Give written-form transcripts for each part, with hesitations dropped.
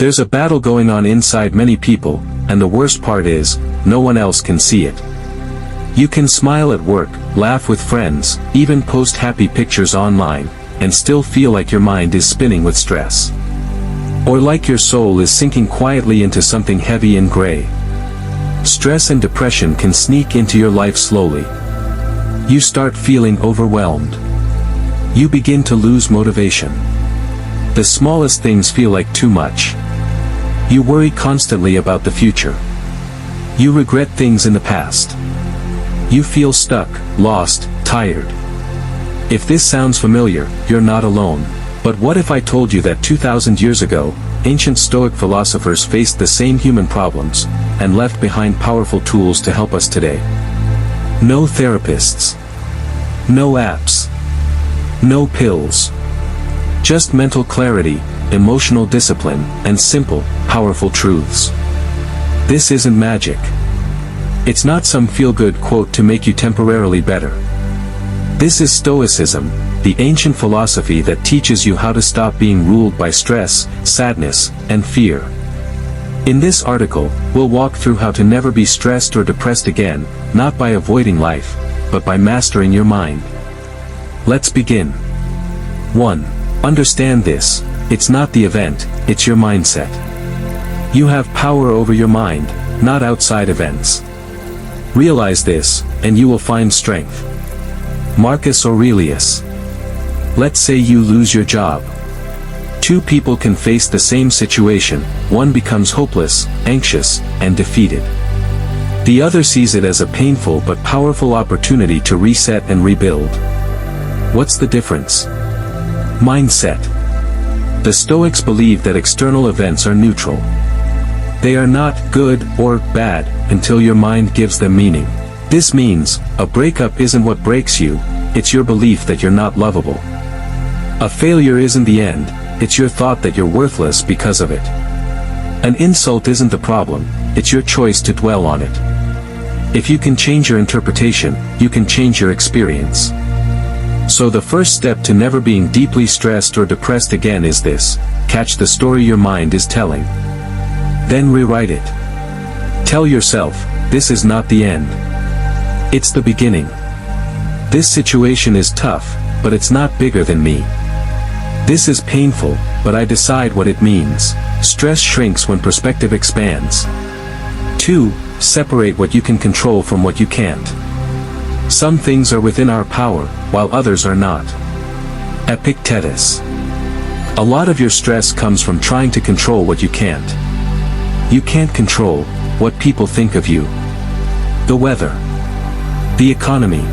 There's a battle going on inside many people, and the worst part is, no one else can see it. You can smile at work, laugh with friends, even post happy pictures online, and still feel like your mind is spinning with stress. Or like your soul is sinking quietly into something heavy and gray. Stress and depression can sneak into your life slowly. You start feeling overwhelmed. You begin to lose motivation. The smallest things feel like too much. You worry constantly about the future. You regret things in the past. You feel stuck, lost, tired. If this sounds familiar, you're not alone. But what if I told you that 2,000 years ago, ancient Stoic philosophers faced the same human problems, and left behind powerful tools to help us today? No therapists. No apps. No pills. Just mental clarity, emotional discipline, and simple, powerful truths. This isn't magic. It's not some feel-good quote to make you temporarily better. This is Stoicism, the ancient philosophy that teaches you how to stop being ruled by stress, sadness, and fear. In this article, we'll walk through how to never be stressed or depressed again, not by avoiding life, but by mastering your mind. Let's begin. 1. Understand this: it's not the event, it's your mindset. You have power over your mind, not outside events. Realize this, and you will find strength. Marcus Aurelius. Let's say you lose your job. Two people can face the same situation, one becomes hopeless, anxious, and defeated. The other sees it as a painful but powerful opportunity to reset and rebuild. What's the difference? Mindset. The Stoics believe that external events are neutral. They are not good or bad until your mind gives them meaning. This means, a breakup isn't what breaks you, it's your belief that you're not lovable. A failure isn't the end, it's your thought that you're worthless because of it. An insult isn't the problem, it's your choice to dwell on it. If you can change your interpretation, you can change your experience. So the first step to never being deeply stressed or depressed again is this: catch the story your mind is telling. Then rewrite it. Tell yourself, this is not the end. It's the beginning. This situation is tough, but it's not bigger than me. This is painful, but I decide what it means. Stress shrinks when perspective expands. 2. Separate what you can control from what you can't. Some things are within our power, while others are not. Epictetus. A lot of your stress comes from trying to control what you can't. You can't control what people think of you. The weather. The economy.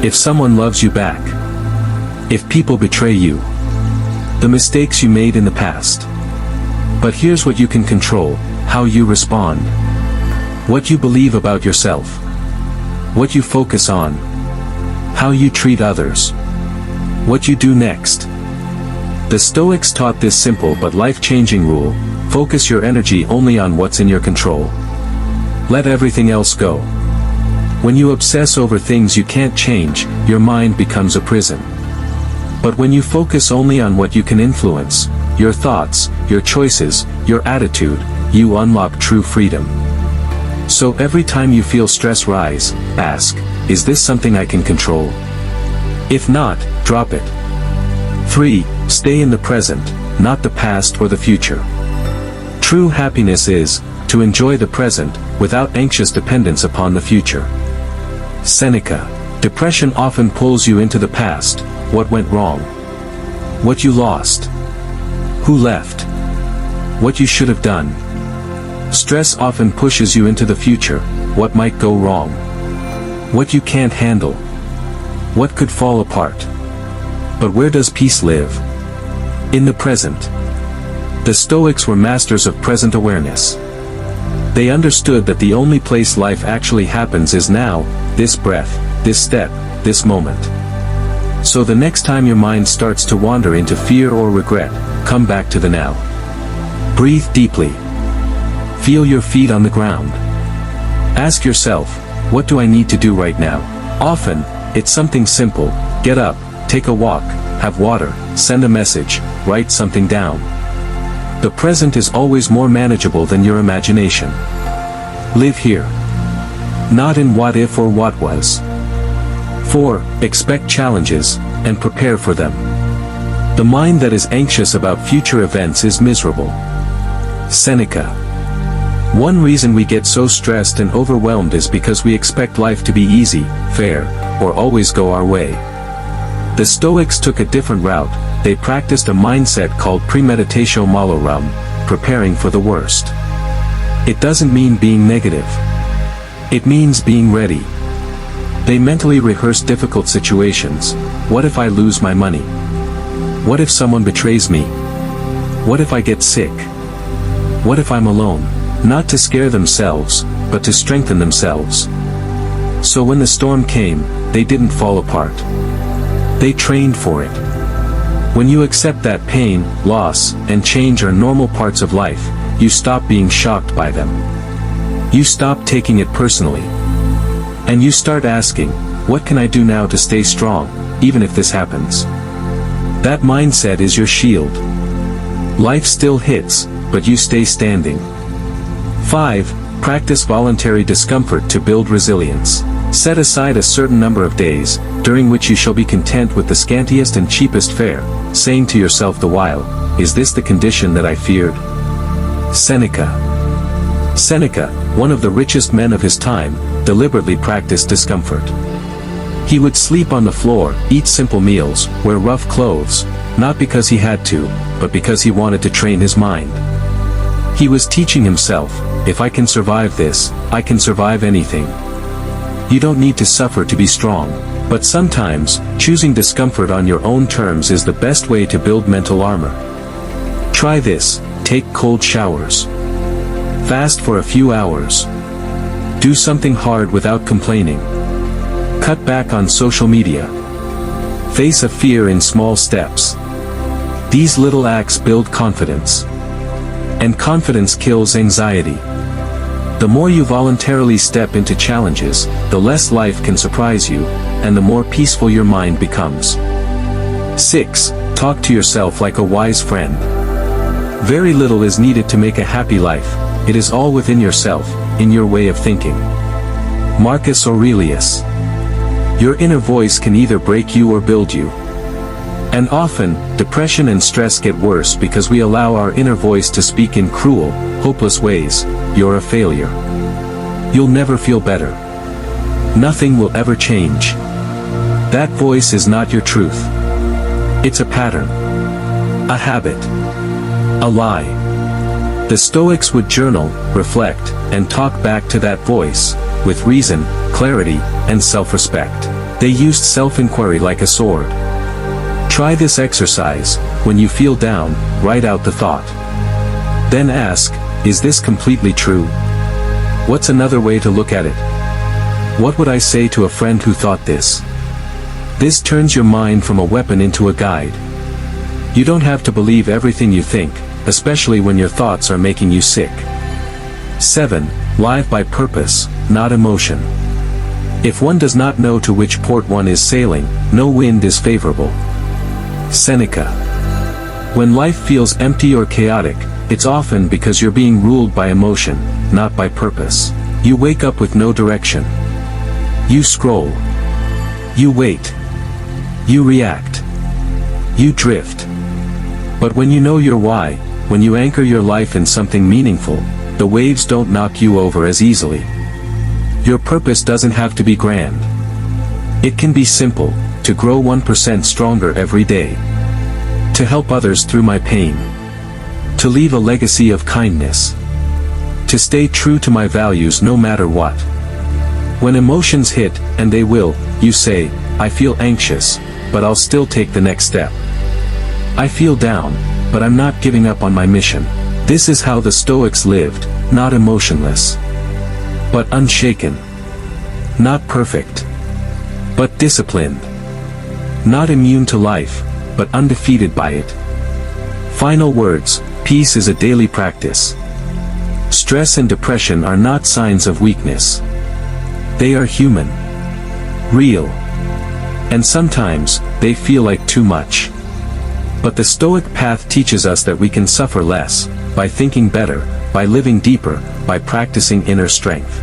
If someone loves you back. If people betray you. The mistakes you made in the past. But here's what you can control: how you respond. What you believe about yourself. What you focus on. How you treat others. What you do next. The Stoics taught this simple but life-changing rule: focus your energy only on what's in your control. Let everything else go. When you obsess over things you can't change, your mind becomes a prison. But when you focus only on what you can influence, your thoughts, your choices, your attitude, you unlock true freedom. So every time you feel stress rise, ask, is this something I can control? If not, drop it. 3. Stay in the present, not the past or the future. True happiness is to enjoy the present, without anxious dependence upon the future. Seneca. Depression often pulls you into the past: what went wrong, what you lost, who left, what you should have done. Stress often pushes you into the future: what might go wrong, what you can't handle, what could fall apart. But where does peace live? In the present. The Stoics were masters of present awareness. They understood that the only place life actually happens is now, this breath, this step, this moment. So the next time your mind starts to wander into fear or regret, come back to the now. Breathe deeply. Feel your feet on the ground. Ask yourself, what do I need to do right now? Often, it's something simple: get up, take a walk, have water, send a message, write something down. The present is always more manageable than your imagination. Live here. Not in what if or what was. 4. Expect challenges, and prepare for them. The mind that is anxious about future events is miserable. Seneca. One reason we get so stressed and overwhelmed is because we expect life to be easy, fair, or always go our way. The Stoics took a different route. They practiced a mindset called premeditatio malorum, preparing for the worst. It doesn't mean being negative. It means being ready. They mentally rehearse difficult situations. What if I lose my money? What if someone betrays me? What if I get sick? What if I'm alone? Not to scare themselves, but to strengthen themselves. So when the storm came, they didn't fall apart. They trained for it. When you accept that pain, loss, and change are normal parts of life, you stop being shocked by them. You stop taking it personally. And you start asking, what can I do now to stay strong, even if this happens? That mindset is your shield. Life still hits, but you stay standing. 5. Practice voluntary discomfort to build resilience. Set aside a certain number of days, during which you shall be content with the scantiest and cheapest fare, saying to yourself the while, is this the condition that I feared? Seneca. Seneca, one of the richest men of his time, deliberately practiced discomfort. He would sleep on the floor, eat simple meals, wear rough clothes, not because he had to, but because he wanted to train his mind. He was teaching himself, if I can survive this, I can survive anything. You don't need to suffer to be strong, but sometimes, choosing discomfort on your own terms is the best way to build mental armor. Try this: take cold showers. Fast for a few hours. Do something hard without complaining. Cut back on social media. Face a fear in small steps. These little acts build confidence. And confidence kills anxiety. The more you voluntarily step into challenges, the less life can surprise you, and the more peaceful your mind becomes. 6. Talk to yourself like a wise friend. Very little is needed to make a happy life. It is all within yourself, in your way of thinking. Marcus Aurelius. Your inner voice can either break you or build you. And often, depression and stress get worse because we allow our inner voice to speak in cruel, hopeless ways. You're a failure. You'll never feel better. Nothing will ever change. That voice is not your truth. It's a pattern. A habit. A lie. The Stoics would journal, reflect, and talk back to that voice, with reason, clarity, and self-respect. They used self-inquiry like a sword. Try this exercise. When you feel down, write out the thought. Then ask, is this completely true? What's another way to look at it? What would I say to a friend who thought this? This turns your mind from a weapon into a guide. You don't have to believe everything you think, especially when your thoughts are making you sick. 7. Live by purpose, not emotion. If one does not know to which port one is sailing, no wind is favorable. Seneca. When life feels empty or chaotic, it's often because you're being ruled by emotion, not by purpose. You wake up with no direction. You scroll. You wait. You react. You drift. But when you know your why, when you anchor your life in something meaningful, the waves don't knock you over as easily. Your purpose doesn't have to be grand. It can be simple: to grow 1% stronger every day. To help others through my pain. To leave a legacy of kindness. To stay true to my values no matter what. When emotions hit, and they will, you say, I feel anxious, but I'll still take the next step. I feel down, but I'm not giving up on my mission. This is how the Stoics lived, not emotionless, but unshaken. Not perfect, but disciplined. Not immune to life, but undefeated by it. Final words: peace is a daily practice. Stress and depression are not signs of weakness. They are human, real, and sometimes they feel like too much. But the Stoic path teaches us that we can suffer less, by thinking better, by living deeper, by practicing inner strength.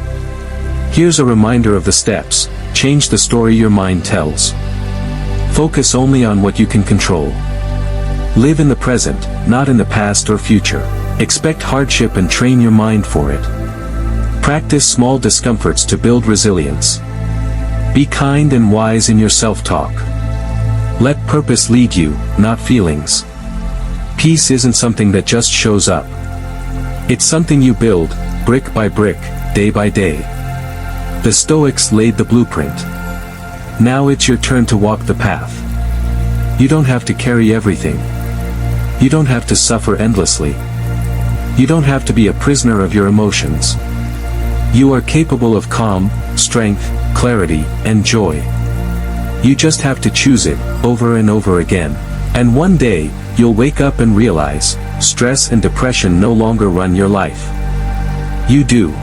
Here's a reminder of the steps. Change the story your mind tells. Focus only on what you can control. Live in the present, not in the past or future. Expect hardship and train your mind for it. Practice small discomforts to build resilience. Be kind and wise in your self-talk. Let purpose lead you, not feelings. Peace isn't something that just shows up. It's something you build, brick by brick, day by day. The Stoics laid the blueprint. Now it's your turn to walk the path. You don't have to carry everything. You don't have to suffer endlessly. You don't have to be a prisoner of your emotions. You are capable of calm, strength, clarity, and joy. You just have to choose it, over and over again. And one day, you'll wake up and realize, stress and depression no longer run your life. You do.